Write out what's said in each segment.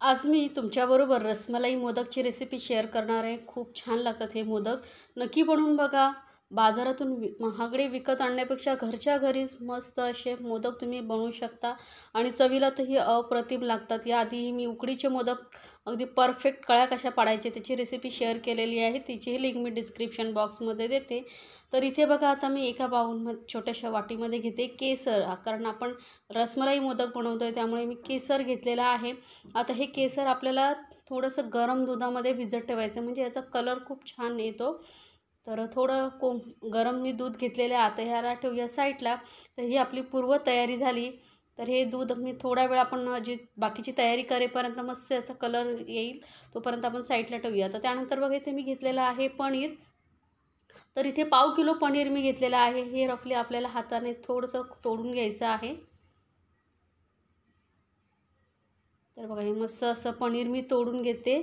आज मी तुमच्याबरोबर rasmalai मोदकची recipe share करणार आहे. खूप छान लागतात हे मोदक. नक्की बनवून बघा. बाजारातून महागडे विकत आणण्यापेक्षा घरच्या घरीच मस्त असे मोदक तुम्ही बनवू शकता आणि चवीला तर अप्रतिम लागतात. याआधीही मी उकडीचे मोदक अगदी परफेक्ट कळ्या कशा पाडायचे त्याची रेसिपी शेअर केलेली आहे. तिचीही लिंक मी डिस्क्रिप्शन बॉक्समध्ये देते. तर इथे बघा, आता मी एका बाउलमध्ये छोट्याशा वाटीमध्ये घेते केसर, कारण आपण रसमलाई मोदक बनवतो आहे त्यामुळे मी केसर घेतलेला आहे. आता हे केसर आपल्याला थोडंसं गरम दुधामध्ये भिजत ठेवायचं, म्हणजे याचा कलर खूप छान येतो. तर थोडं गरम मी दूध घेतलेलं आहे. आता ह्याला ठेवूया साईडला. तर ही आपली पूर्वतयारी झाली. तर हे दूध मी थोडा वेळ आपण जी बाकीची तयारी करेपर्यंत मस्त याचा कलर येईल तोपर्यंत आपण साईडला ठेवूया. तर त्यानंतर बघा, इथे मी घेतलेलं आहे पनीर. तर इथे पाव किलो पनीर मी घेतलेलं आहे. हे रफली आपल्याला हाताने थोडंसं तोडून घ्यायचं आहे. तर बघा, हे मस्त असं पनीर मी तोडून घेते.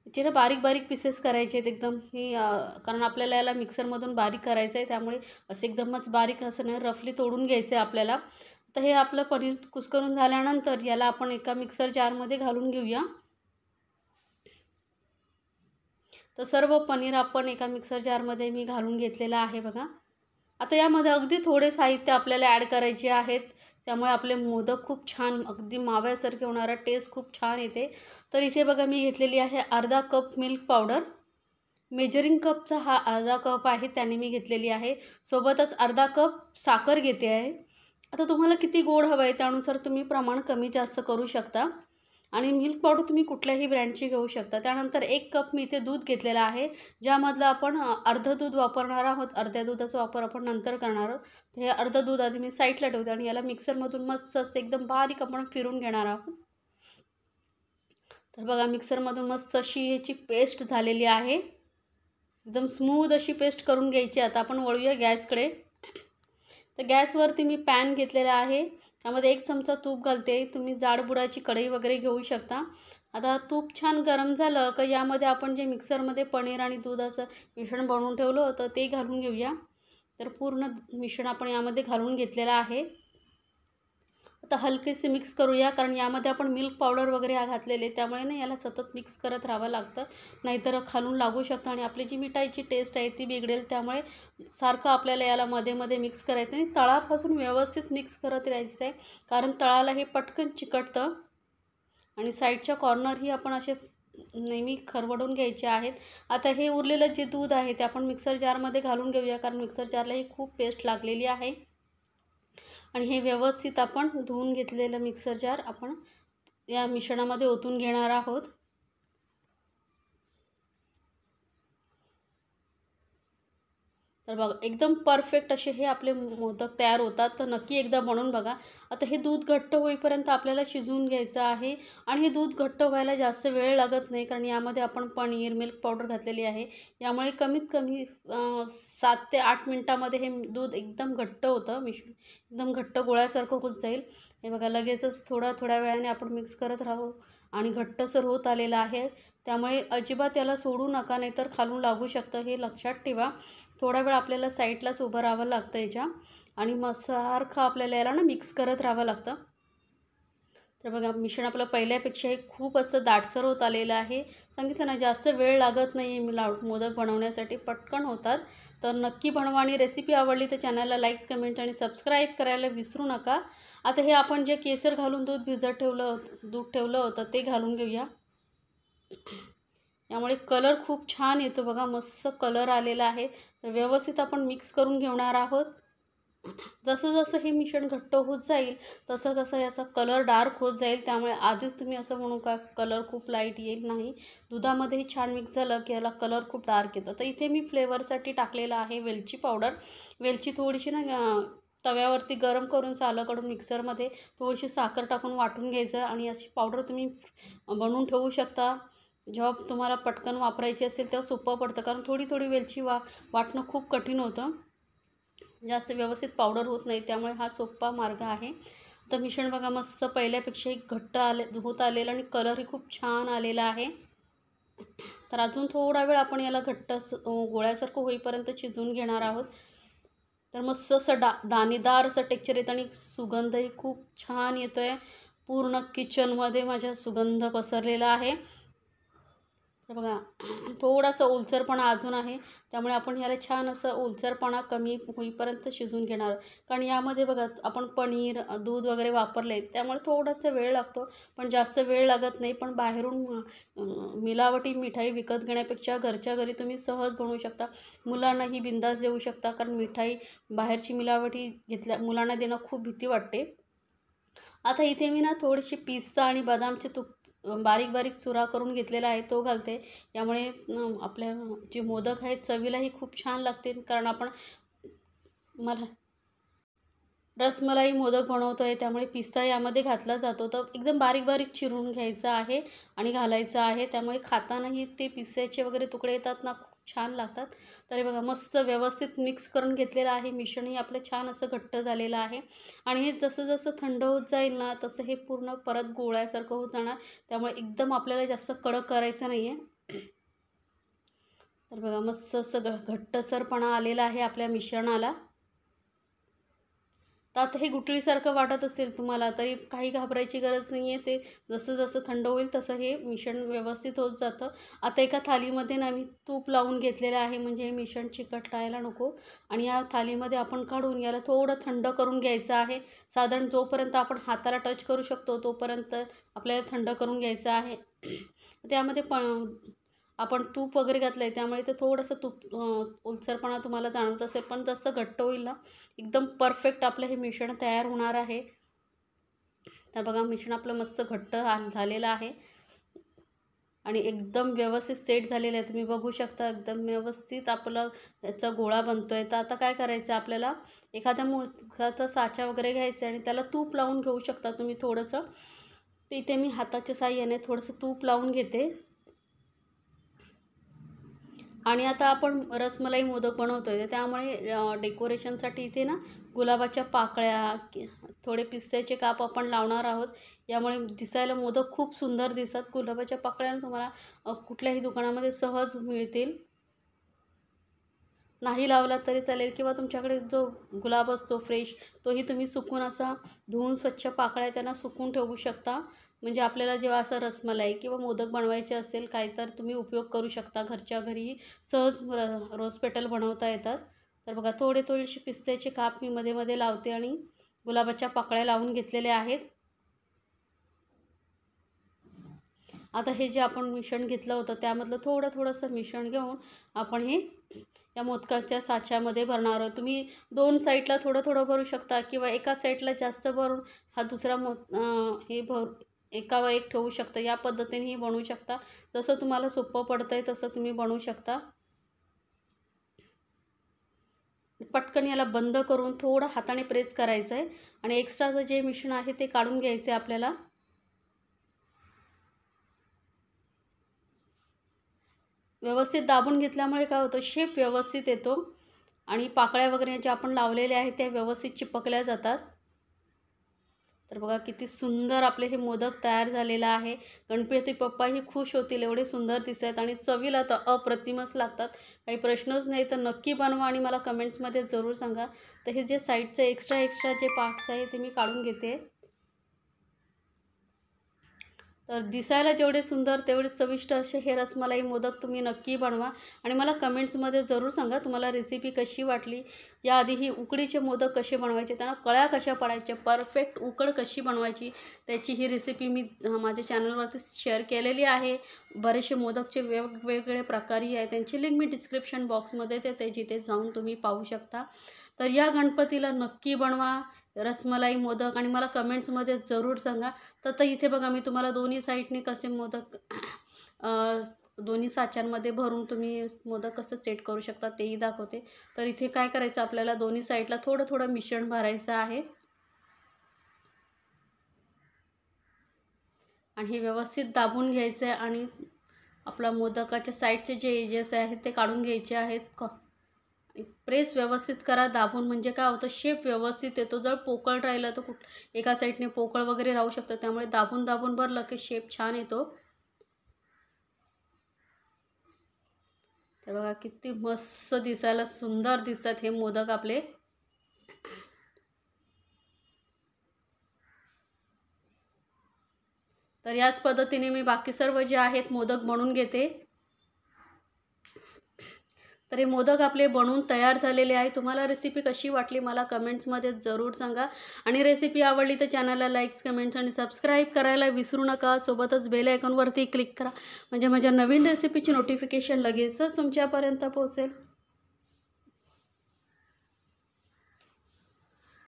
याचे ना बारीक बारीक पीसेस करायचे आहेत एकदम. कारण आपल्याला याला मिक्सरमधून बारीक करायचं आहे, त्यामुळे असं एकदमच बारीक असं नाही, रफली तोडून घ्यायचं आहे आपल्याला. तर हे आपलं पनीर कुस्करून झाल्यानंतर याला आपण एका मिक्सर जारमध्ये घालून घेऊया. तर सर्व पनीर आपण एका मिक्सर जारमध्ये मी घालून घेतलेलं आहे बघा. आता यामध्ये अगदी थोडे साहित्य आपल्याला ॲड करायचे आहेत, त्यामुळे आपले मोदक खूप छान अगदी माव्यासारखे होणारा टेस्ट खूप छान येते. तर इथे बघा, मी घेतलेली आहे अर्धा कप मिल्क पावडर. मेजरिंग कपचा हा अर्धा कप आहे, त्याने मी घेतलेली आहे. सोबतच अर्धा कप साखर घेते आहे. आता तुम्हाला किती गोड हवं आहे त्यानुसार तुम्ही प्रमाण कमी जास्त करू शकता. आणि मिल्क पावडर तुम्ही कुठल्याही ब्रँडची घेऊ शकता. त्यानंतर 1 कप मी इथे दूध घेतलेलं आहे, ज्यामधलं आपण अर्धं दूध वापरणार आहोत. अर्ध्या दुधाचा वापर आपण नंतर करणार आहोत. हे अर्धं दूध आधी मी साईडला ठेवते आणि याला मिक्सरमधून मस्त असं एकदम बारीक आपण फिरून घेणार आहोत. तर बघा, मिक्सरमधून मस्त अशी ह्याची पेस्ट झालेली आहे. एकदम स्मूथ अशी पेस्ट करून घ्यायची. आता आपण वळूया गॅसकडे. तर गॅसवरती मी पॅन घेतलेला आहे, त्यामध्ये 1 चमचा तूप घालते. तुम्ही जाडबुडाची कढई वगैरे घेऊ शकता. आता तूप छान गरम झालं का यामध्ये आपण जे मिक्सरमध्ये पनीर आणि दुधाचं मिश्रण बनवून ठेवलं होतं ते घालून घेऊया. तर पूर्ण मिश्रण आपण यामध्ये घालून घेतलेलं आहे. आता हलकेसे मिक्स करूया, कारण यामध्ये आपण मिल्क पावडर वगैरे घातलेले, त्यामुळे ना याला सतत मिक्स करत राहावं लागतं, नाहीतर खालून लागू शकतं आणि आपली जी मिठाईची टेस्ट आहे ती बिघडेल. त्यामुळे सारखं आपल्याला याला मध्ये मध्ये मिक्स करायचं आणि तळापासून व्यवस्थित मिक्स करत राहायचं आहे, कारण तळाला हे पटकन चिकटतं. आणि साईडच्या कॉर्नरही आपण असे नेहमी खरवडून घ्यायचे आहेत. आता हे उरलेलं जे दूध आहे ते आपण मिक्सर जारमध्ये घालून घेऊया, कारण मिक्सर जारलाही खूप पेस्ट लागलेली आहे. आणि हे व्यवस्थित आपण धुवून घेतलेलं मिक्सर जार आपण या मिश्रणामध्ये ओतून घेणार आहोत. तर बघा, एकदम परफेक्ट असे हे आपले मोदक तयार होतात. तर नक्की एकदा बनवून बघा. आता हे दूध घट्ट होईपर्यंत आपल्याला शिजवून घ्यायचं आहे आणि हे दूध घट्ट व्हायला जास्त वेळ लागत नाही, कारण यामध्ये आपण पनीर, मिल्क पावडर घातलेली आहे. यामुळे कमीत कमी 7 ते 8 मिनटामध्ये हे दूध एकदम घट्ट होतं. मिश्रण एकदम घट्ट गोळ्यासारखं होत जाईल. हे बघा, लगेचच थोड्या वेळाने आपण मिक्स करत राहू आणि घट्टसर होत आलेलं आहे. त्यामुळे अजिबात याला सोडू नका, नाहीतर खालून लागू शकतं, हे लक्षात ठेवा. थोडा वेळ आपल्याला साईडलाच उभं राहावं लागतं याच्या आणि मग सारखं आपल्याला याला ना मिक्स करत राहावं लागतं. तर बघा, मिश्रण आपलं पहिल्यापेक्षाही खूप असं दाटसर होत आलेलं आहे. सांगितलं ना, जास्त वेळ लागत नाही मोदक बनवण्यासाठी, पटकन होतात. तर नक्की बनवा आणि रेसिपी आवडली तर चॅनलला लाईक्स, कमेंट आणि सबस्क्राईब करायला विसरू नका. आता हे आपण जे केसर घालून दूध ठेवलं होतं ते घालून घेऊया. यामुळे कलर खूप छान येतो बघा, मस्त कलर आलेला आहे. तर व्यवस्थित आपण मिक्स करून घेणार आहोत. जसं जसं हे मिश्रण घट्ट होत जाईल तसं तसं याचा कलर डार्क होत जाईल. त्यामुळे आधीच तुम्ही असं म्हणू का कलर खूप लाईट येईल नाही. दुधामध्येही छान मिक्स झालं की याला कलर खूप डार्क येतो. तर इथे मी फ्लेवरसाठी टाकलेला आहे वेलची पावडर. वेलची थोडीशी ना तव्यावरती गरम करून सालं मिक्सरमध्ये थोडीशी साखर टाकून वाटून घ्यायचं आणि अशी पावडर तुम्ही बनवून ठेवू शकता. जेव्हा तुम्हाला पटकन वापरायची असेल तेव्हा सोपं पडतं, कारण थोडी थोडी वेलची वाटणं खूप कठीण होतं, जास्त व्यवस्थित पावडर होत नाही. त्यामुळे हा सोपा मार्ग आहे. तर मिश्रण बघा, मस्त पहिल्यापेक्षाही घट्ट होत आलेलं आणि कलरही खूप छान आलेला आहे. तर अजून थोडा वेळ आपण याला घट्ट गोळ्यासारखं होईपर्यंत शिजवून घेणार आहोत. तर मस्त असं दाणेदार असं टेक्स्चर येतं आणि सुगंधही खूप छान येतो आहे. पूर्ण किचनमध्ये माझ्या सुगंध पसरलेला आहे। तर बघा थोडासा ओलसरपणा अजून आहे, त्यामुळे आपण याला छान असं ओलसरपणा कमी होईपर्यंत शिजवून घेणार आहोत। कारण यामध्ये बघा आपण पनीर दूध वगैरे वापरले, त्यामुळे थोडासा वेळ लागतो, पण जास्त वेळ लागत नाही। पण बाहेरून मिलावटी मिठाई विकत घेण्यापेक्षा घरच्या घरी तुम्ही सहज बनवू शकता। मुलांनाही बिंदास देऊ शकता, कारण मिठाई बाहेरची मिलावटी मुलांना देणं खूप भीती वाटते। आता इथे मी ना थोडीशी पिस्ता आणि बदामचे तूप बारीक बारीक चुरा करून घेतलेला आहे, तो घालते। यामुळे आपल्या जे मोदक आहेत चवीलाही खूप छान लागतील, कारण आपण मला रसमलाई मोदक बनवतो आहे, त्यामुळे पिस्ता यामध्ये घातला जातो। तर एकदम बारीक बारीक चिरून घ्यायचा आहे आणि घालायचं आहे, त्यामुळे खातानाही ते पिस्त्याचे वगैरे तुकडे येतात ना, खूप छान लागतात। तर हे बघा मस्त व्यवस्थित मिक्स करून घेतलेलं आहे। मिश्रणही आपलं छान असं घट्ट झालेलं आहे आणि हे जसं जसं थंड होत जाईल ना, तसं हे पूर्ण परत गोळ्यासारखं होत जाणार, त्यामुळे एकदम आपल्याला जास्त कडक करायचं नाही आहे। तर बघा मस्त असं घट्टसरपणा आलेला आहे आपल्या मिश्रणाला। तर आता हे गुठळीसारखं वाटत असेल तुम्हाला, तरी काही घाबरायची गरज नाही आहे। ते जसं जसं थंड होईल तसं हे मिश्रण व्यवस्थित होत जातं। आता एका थालीमध्ये ना मी तूप लावून घेतलेलं आहे, म्हणजे हे मिश्रण चिकटायला नको। आणि या थालीमध्ये आपण काढून याला थोडं थंड करून घ्यायचं आहे। साधारण जोपर्यंत आपण हाताला टच करू शकतो तोपर्यंत आपल्याला थंड करून घ्यायचं आहे। त्यामध्ये आपण तूप वगैरे घातलं आहे, त्यामुळे ते थोडंसं ओलसरपणा तुम्हाला जाणवत असेल, पण जसं घट्ट होईल ना, एकदम परफेक्ट आपलं हे मिश्रण तयार होणार आहे। तर बघा मिश्रण आपलं मस्त घट्ट झालेलं आहे आणि एकदम व्यवस्थित सेट झालेलं आहे। तुम्ही बघू शकता एकदम व्यवस्थित आपलं याचा गोळा बनतो आहे। तर आता काय करायचं आपल्याला, एखाद्या मोदकाचा साचा वगैरे घ्यायचा आणि त्याला तूप लावून घेऊ शकता तुम्ही थोडंसं। तर इथे मी हाताच्या साहाय्याने थोडंसं तूप लावून घेते आणि आता आपण रसमलाई मोदक बनवतो आहे, त्यामुळे डेकोरेशनसाठी इथे ना गुलाबाच्या पाकळ्या, थोडे पिस्त्याचे काप आपण लावणार आहोत। यामुळे दिसायला मोदक खूप सुंदर दिसतात। गुलाबाच्या पाकळ्या तुम्हाला कुठल्याही दुकानामध्ये सहज मिळतील, नाही लावला तरी चालेल, किंवा तुमच्याकडे जो गुलाब असतो फ्रेश, तोही तुम्ही सुकून असा धुवून स्वच्छ पाकळ्या त्यांना सुकून ठेवू शकता। म्हणजे आपल्याला जेव्हा असं रसमलाई किंवा मोदक बनवायचे असेल काय, तर तुम्ही उपयोग करू शकता। घरच्या घरी सहज रोज पेटल बनवता येतात। तर बघा थोडेसे पिस्त्याचे काप मी मध्ये मध्ये लावते आणि गुलाबाच्या पाकळ्या लावून घेतलेल्या आहेत। आता हे जे आपण मिश्रण घेतलं होतं त्यामधलं थोडंसं मिश्रण घेऊन आपण हे या मोदकाच्या साच्यामध्ये भरणार आहोत। तुम्ही 2 साईडला थोडं भरू शकता, किंवा एका साईडला जास्त भरून हा दुसरा हे एकावर एक ठेवू शकता। या पद्धतीनेही बनवू शकता, जसं तुम्हाला सोपं पडतंय तसं तुम्ही बनवू शकता। पटकन याला बंद करून थोडं हाताने प्रेस करायचं आहे आणि एक्स्ट्राचं जे मिश्रण आहे ते काढून घ्यायचं आहे आपल्याला। व्यवस्थित दाबून घेतल्यामुळे काय होतं, शेप व्यवस्थित येतो आणि पाकळ्या वगैरे ज्या आपण लावलेल्या आहेत त्या व्यवस्थित चिपकल्या जातात। तर बघा किती सुंदर आपले हे मोदक तयार झालेला आहे। गणपती बाप्पाही खुश होतील, एवढे सुंदर दिसत आहेत आणि चवीला तर अप्रतिमच लागतात। काही प्रश्नच नाही, तर नक्की बनवा आणि मला कमेंट्समध्ये जरूर सांगा। तर हे जे साईडचे एक्स्ट्रा जे पार्ट्स आहे ते मी काढून घेते। तर दिसायला जेवढे सुंदर तेवढे चविष्ट असे हे रसमलाई मोदक तुम्ही नक्की बनवा आणि मला कमेंट्समध्ये जरूर सांगा तुम्हाला रेसिपी कशी वाटली। याआधी ही उकडीचे मोदक कसे बनवायचे, त्यांना कळ्या कशा पडायच्या, परफेक्ट उकड कशी बनवायची, त्याची ही रेसिपी मी माझ्या चॅनलवरती शेअर केलेली आहे। बरेचसे मोदकचे वेगवेगळे प्रकारही आहे, त्यांची लिंक मी डिस्क्रिप्शन बॉक्समध्ये देते, जिथे जाऊन तुम्ही पाहू शकता। तर या गणपतीला नक्की बनवा रसमलाई मोदक आणि मला कमेंट्समध्ये जरूर सांगा। तर इथे बघा मी तुम्हाला दोन्ही साईडने कसे मोदक दोन्ही साच्यांमध्ये भरून तुम्ही मोदक कसं सेट करू शकता तेही दाखवते। तर इथे काय करायचं, आपल्याला दोन्ही साईडला थोडं मिश्रण भरायचं आहे आणि हे व्यवस्थित दाबून घ्यायचं आहे आणि आपला मोदकाच्या साईडचे जे एजेस आहेत ते काढून घ्यायचे आहेत। प्रेस व्यवस्थित करा दाबून, म्हणजे काय होतं शेप व्यवस्थित येतो। जर पोकळ राहिलं तर एका साईडने पोकळ वगैरे राहू शकतं, त्यामुळे दाबून भरलं की शेप छान येतो। तर बघा किती मस्त दिसायला सुंदर दिसतात हे मोदक आपले। तर याच पद्धतीने मी बाकी सर्व जे आहेत मोदक बनवून घेते। तर हे मोदक आपले बनवून तयार झालेले आहे। तुम्हाला रेसिपी कशी वाटली मला कमेंट्समध्ये जरूर सांगा आणि रेसिपी आवडली तर चॅनलला लाईक्स, कमेंट्स आणि सबस्क्राईब करायला विसरू नका। सोबतच बेल आयकॉनवरती क्लिक करा म्हणजे माझ्या नवीन रेसिपीची नोटिफिकेशन लगेचच तुमच्यापर्यंत पोहोचेल।